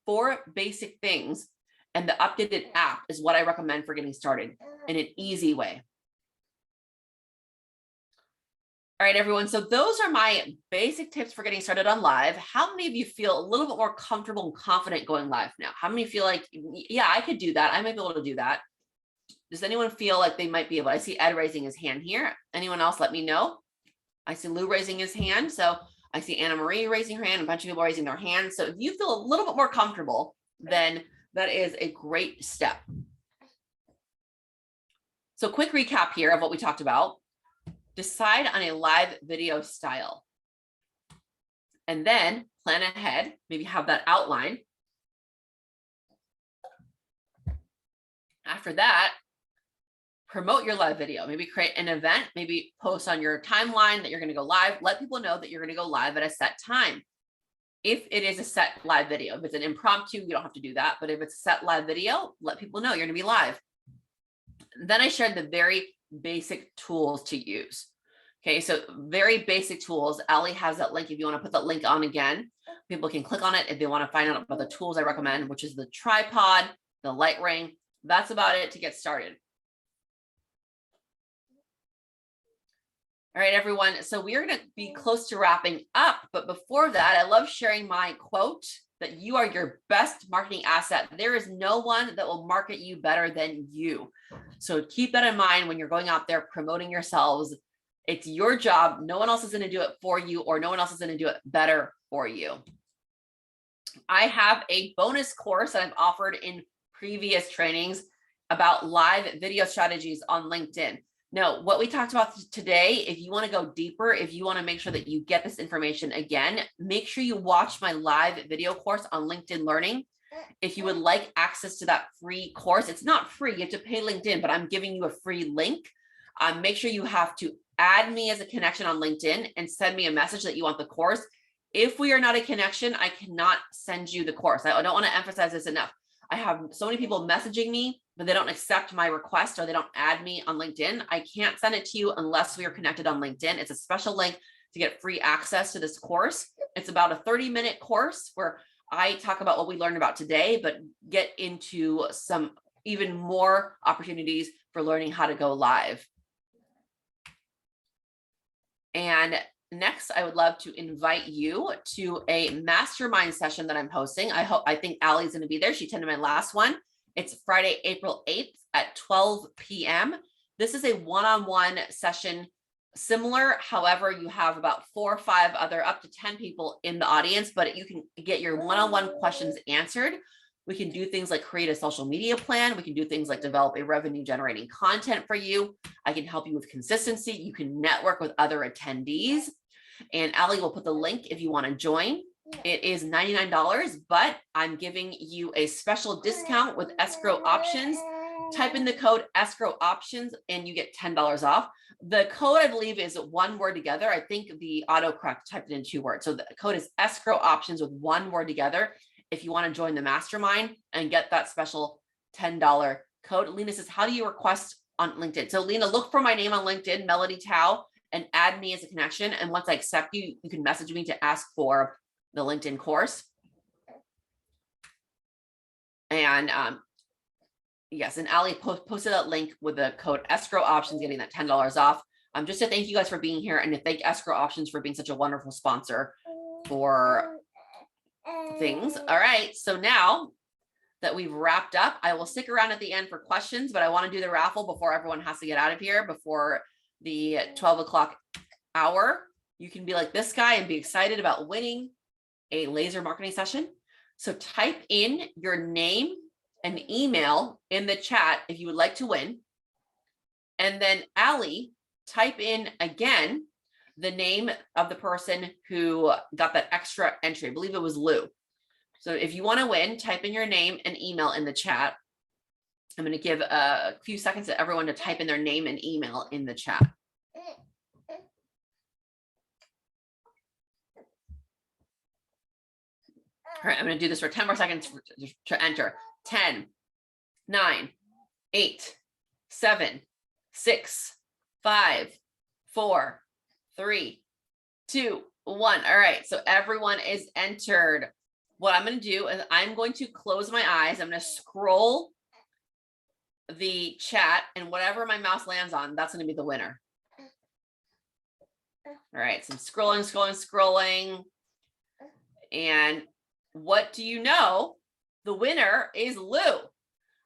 4 basic things and the updated app is what I recommend for getting started in an easy way. All right, everyone. So those are my basic tips for getting started on live. How many of you feel a little bit more comfortable and confident going live now? How many feel like, yeah, I could do that. I might be able to do that. Does anyone feel like they might be able? I see Ed raising his hand here. Anyone else, let me know. I see Lou raising his hand. So I see Anna Marie raising her hand, a bunch of people raising their hands. So if you feel a little bit more comfortable, then that is a great step. So quick recap here of what we talked about. Decide on a live video style. And then plan ahead, maybe have that outline. After that, promote your live video. Maybe create an event, maybe post on your timeline that you're going to go live. Let people know that you're going to go live at a set time. If it is a set live video, if it's an impromptu, you don't have to do that. But if it's a set live video, let people know you're going to be live. Then I shared the very basic tools to use. Okay, so very basic tools. Ali has that link. If you want to put that link on again, people can click on it if they want to find out about the tools I recommend, which is the tripod, the light ring. That's about it to get started. All right, everyone. So we are going to be close to wrapping up. But before that, I love sharing my quote that you are your best marketing asset. There is no one that will market you better than you. So keep that in mind when you're going out there promoting yourselves. It's your job. No one else is going to do it for you, or no one else is going to do it better for you. I have a bonus course that I've offered in previous trainings about live video strategies on LinkedIn. Now, what we talked about today, if you want to go deeper, if you want to make sure that you get this information again, make sure you watch my live video course on LinkedIn Learning. If you would like access to that free course, it's not free, you have to pay LinkedIn, but I'm giving you a free link. Make sure you have to add me as a connection on LinkedIn and send me a message that you want the course. If we are not a connection, I cannot send you the course. I don't want to emphasize this enough. I have so many people messaging me, but they don't accept my request or they don't add me on LinkedIn. I can't send it to you unless we are connected on LinkedIn. It's a special link to get free access to this course. It's about a 30-minute course where I talk about what we learned about today, but get into some even more opportunities for learning how to go live. And next, I would love to invite you to a mastermind session that I'm hosting. I think Allie's going to be there. She attended my last one. It's Friday, April 8th at 12 p.m. This is a one-on-one session similar. However, you have about 4 or 5 other, up to 10 people in the audience, but you can get your one-on-one questions answered. We can do things like create a social media plan. We can do things like develop a revenue generating content for you. I can help you with consistency. You can network with other attendees. And Allie will put the link if you want to join. It is $99, but I'm giving you a special discount with escrow options. Type in the code escrow options and you get $10 off. The code, I believe, is one word together. I think the autocorrect typed it in 2 words. So the code is escrow options with one word together. If you want to join the mastermind and get that special $10 code. Lena says, how do you request on LinkedIn? So Lena, look for my name on LinkedIn, Melodie Tao, and add me as a connection. And once I accept you, you can message me to ask for the LinkedIn course. And yes, and Ali posted that link with the code escrow options, getting that $10 off. Just to thank you guys for being here and to thank escrow options for being such a wonderful sponsor for things. All right, so now that we've wrapped up, I will stick around at the end for questions, but I want to do the raffle before everyone has to get out of here before the 12 o'clock hour. You can be like this guy and be excited about winning a laser marketing session. So type in your name and email in the chat if you would like to win. And then Allie, type in again the name of the person who got that extra entry. I believe it was Lou. So if you want to win, type in your name and email in the chat. I'm going to give a few seconds to everyone to type in their name and email in the chat. All right, I'm going to do this for 10 more seconds to enter. 10, 9, 8, 7, 6, 5, 4, 3, 2, 1. All right, so everyone is entered. What I'm going to do is I'm going to close my eyes. I'm going to scroll the chat, and whatever my mouse lands on, that's going to be the winner. All right, so I'm scrolling. And what do you know? The winner is Lou.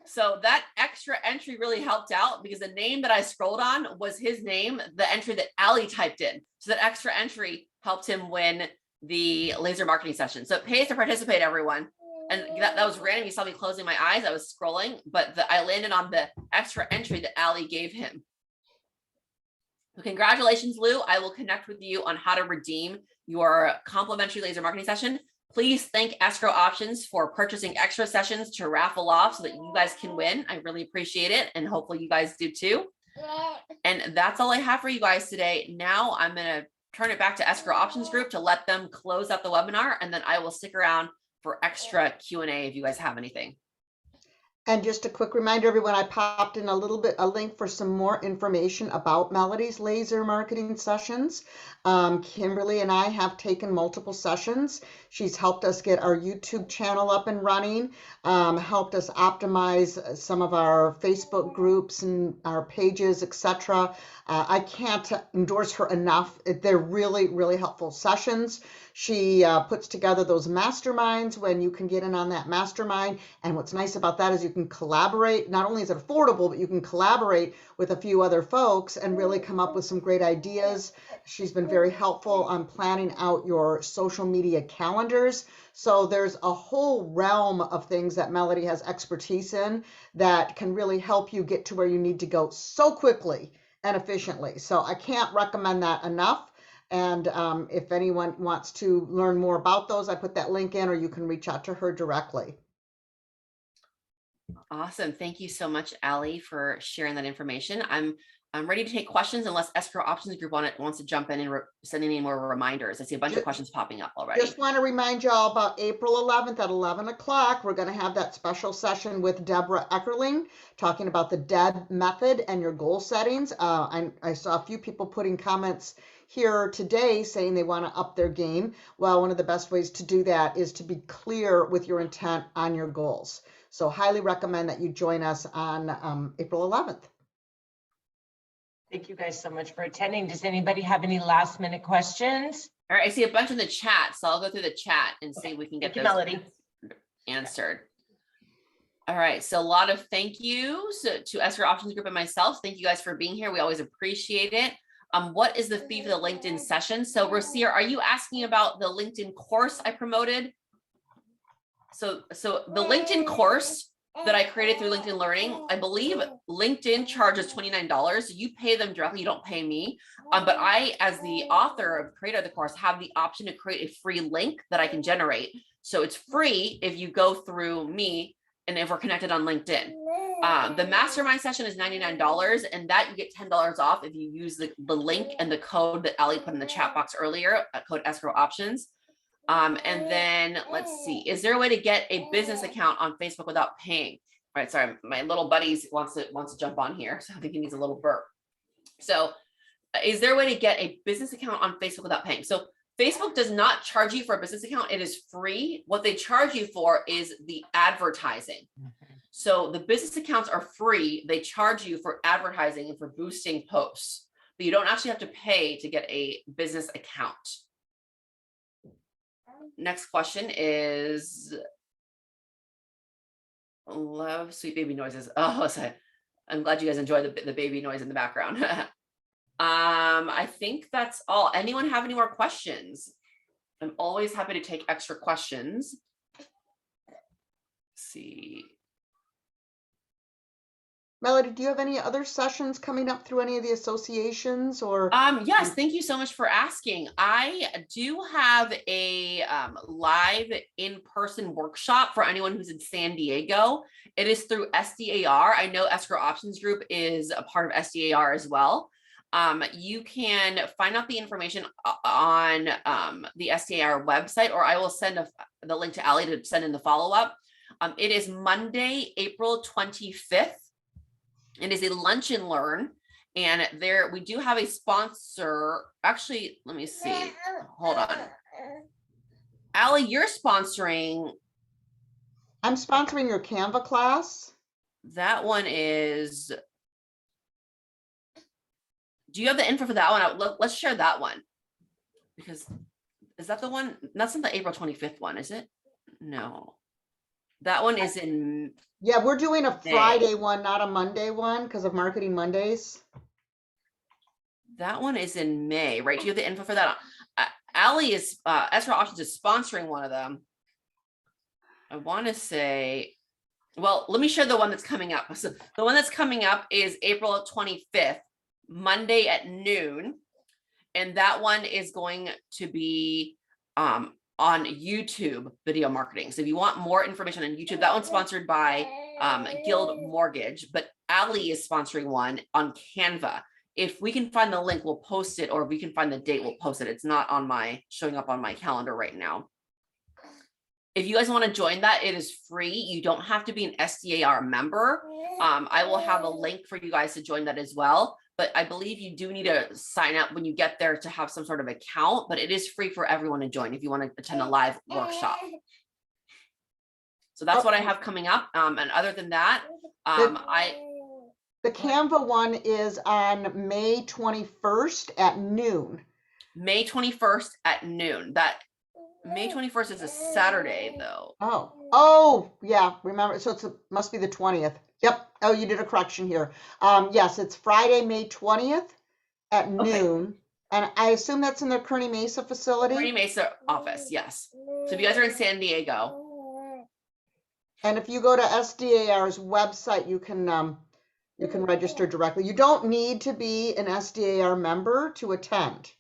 So that extra entry really helped out because the name that I scrolled on was his name, the entry that Ali typed in. So that extra entry helped him win the laser marketing session. So it pays to participate, everyone. And that was random. You saw me closing my eyes. I was scrolling, but I landed on the extra entry that Ali gave him. So congratulations, Lou. I will connect with you on how to redeem your complimentary laser marketing session. Please thank Escrow Options for purchasing extra sessions to raffle off so that you guys can win. I really appreciate it. And hopefully you guys do too. And that's all I have for you guys today. Now I'm going to turn it back to Escrow Options Group to let them close out the webinar. And then I will stick around for extra Q&A if you guys have anything. And just a quick reminder, everyone, I popped in a link for some more information about Melodie's laser marketing sessions. Kimberly and I have taken multiple sessions. She's helped us get our YouTube channel up and running, helped us optimize some of our Facebook groups and our pages, etc. I can't endorse her enough. They're really, really helpful sessions. She puts together those masterminds when you can get in on that mastermind. And what's nice about that is you can collaborate. Not only is it affordable, but you can collaborate with a few other folks and really come up with some great ideas. She's been very helpful on planning out your social media calendars. So there's a whole realm of things that Melodie has expertise in that can really help you get to where you need to go so quickly and efficiently. So I can't recommend that enough. And if anyone wants to learn more about those, I put that link in, or you can reach out to her directly. Awesome. Thank you so much, Allie, for sharing that information. I'm ready to take questions unless Escrow Options Group wants to jump in and send any more reminders. I see a bunch of questions popping up already. Just want to remind y'all about April 11th at 11 o'clock. We're going to have that special session with Deborah Eckerling talking about the DED method and your goal settings. I saw a few people putting comments here today saying they want to up their game. Well, one of the best ways to do that is to be clear with your intent on your goals. So highly recommend that you join us on April 11th. Thank you guys so much for attending. Does anybody have any last minute questions? All right, I see a bunch in the chat, so I'll go through the chat and see if we can get those Melodie. answered. All right, so a lot of thank yous to Escrow Options Group and myself. Thank you guys for being here. We always appreciate it. What is the fee for the LinkedIn session? So Rosia, are you asking about the LinkedIn course I promoted? So the LinkedIn course that I created through LinkedIn Learning, I believe LinkedIn charges $29. You pay them directly, you don't pay me. But I, as the author of creator of the course, have the option to create a free link that I can generate. So it's free if you go through me and if we're connected on LinkedIn. The mastermind session is $99, and that you get $10 off if you use the link and the code that Ali put in the chat box earlier, code Escrow Options. And then let's see, is there a way to get a business account on Facebook without paying? All right, sorry, my little buddies wants to jump on here, so I think he needs a little burp. So is there a way to get a business account on Facebook without paying? So Facebook does not charge you for a business account. It is free. What they charge you for is the advertising. So the business accounts are free. They charge you for advertising and for boosting posts, but you don't actually have to pay to get a business account. Next question is, love sweet baby noises. Oh, sorry. I'm glad you guys enjoy the baby noise in the background. I think that's all. Anyone have any more questions? I'm always happy to take extra questions. Let's see. Melodie, do you have any other sessions coming up through any of the associations or? Yes, thank you so much for asking. I do have a live in-person workshop for anyone who's in San Diego. It is through SDAR. I know Escrow Options Group is a part of SDAR as well. You can find out the information on the SDAR website, or I will send the link to Ali to send in the follow-up. It is Monday, April 25th. It is a lunch and learn, and there we do have a sponsor. Actually, let me see. Hold on. Ali, you're sponsoring. I'm sponsoring your Canva class. That one is. Do you have the info for that one? Let's share that one. Because is that the one? That's not the April 25th one, is it? No. That one is in. Yeah, we're doing a May. Friday one, not a Monday one, because of Marketing Mondays. That one is in May, right? Do you have the info for that? Ali is, Escrow Options is sponsoring one of them. I want to say, well, let me share the one that's coming up. So the one that's coming up is April 25th, Monday at noon. And that one is going to be on YouTube video marketing. So if you want more information on YouTube, that one's sponsored by Guild Mortgage, but Ali is sponsoring one on Canva. If we can find the link, we'll post it, or if we can find the date, we'll post it. It's not on showing up on my calendar right now. If you guys want to join that, it is free. You don't have to be an SDAR member. I will have a link for you guys to join that as well. But I believe you do need to sign up when you get there to have some sort of account, but it is free for everyone to join if you want to attend a live workshop. So that's what I have coming up. And other than that, The Canva one is on May 21st at noon. May 21st at noon. That May 21st is a Saturday though. Oh, yeah, remember, so must be the 20th. Yep. Oh, you did a correction here. Yes, it's Friday, May 20th at noon. And I assume that's in the Kearney Mesa facility? Kearney Mesa office, yes. So if you guys are in San Diego. And if you go to SDAR's website, you can register directly. You don't need to be an SDAR member to attend.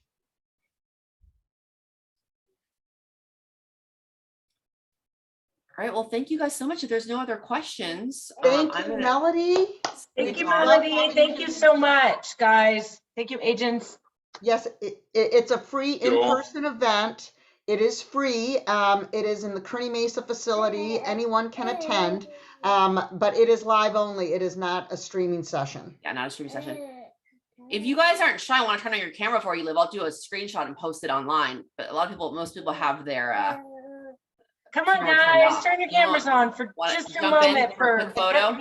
All right, well, thank you guys so much. If there's no other questions. Thank you, Melody. Thank you, Melody. Thank you so much, guys. Thank you, agents. Yes, it's a free in-person event. It is free. It is in the Kearney Mesa facility. Anyone can attend, but it is live only. It is not a streaming session. Yeah, not a streaming session. If you guys aren't shy, want to turn on your camera before you leave, I'll do a screenshot and post it online. But most people have their come on, guys, turn your cameras on for just a moment for a quick photo.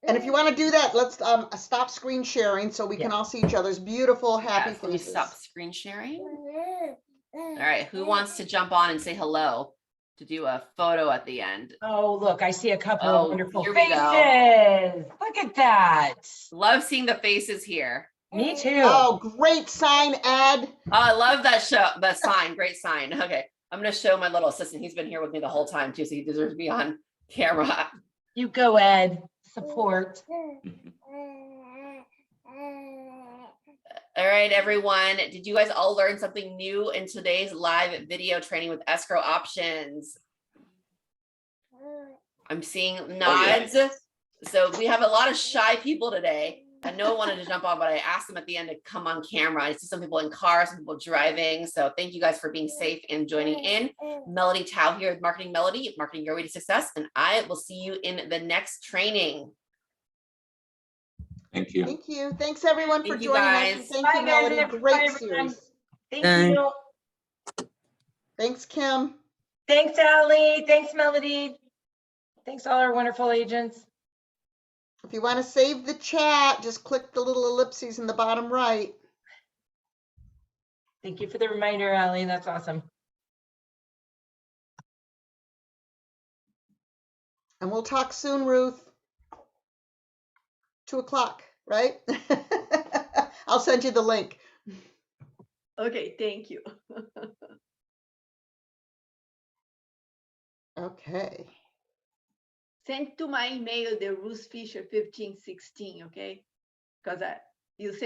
And if you want to do that, let's stop screen sharing so we can all see each other's beautiful, happy Let me faces. stop screen sharing. All right, who wants to jump on and say hello to do a photo at the end? Oh, look, I see a couple of wonderful here we faces. go. Look at that. Love seeing the faces here. Me too. Oh, great sign, Ed. Oh, I love that sign. Great sign. Okay, I'm going to show my little assistant. He's been here with me the whole time too, so he deserves to be on camera. You go, Ed. Support. All right, everyone. Did you guys all learn something new in today's live video training with escrow options? I'm seeing nods. Oh, yeah. So we have a lot of shy people today. And no one wanted to jump on, but I asked them at the end to come on camera. I see some people in cars, some people driving. So thank you guys for being safe and joining in. Melody Tao here with Marketing Melody, Marketing Your Way to Success. And I will see you in the next training. Thank you. Thank you. Thanks everyone for joining us. Thank you, guys. Melody. Great series. Thank you. Thanks, Kim. Thanks, Allie. Thanks, Melody. Thanks, all our wonderful agents. If you want to save the chat, just click the little ellipses in the bottom right. Thank you for the reminder, Allie. That's awesome. And we'll talk soon, Ruth. 2 o'clock, right? I'll send you the link. Okay, thank you. Okay. Send to my email the Ruth Fisher 1516, okay? Because you sent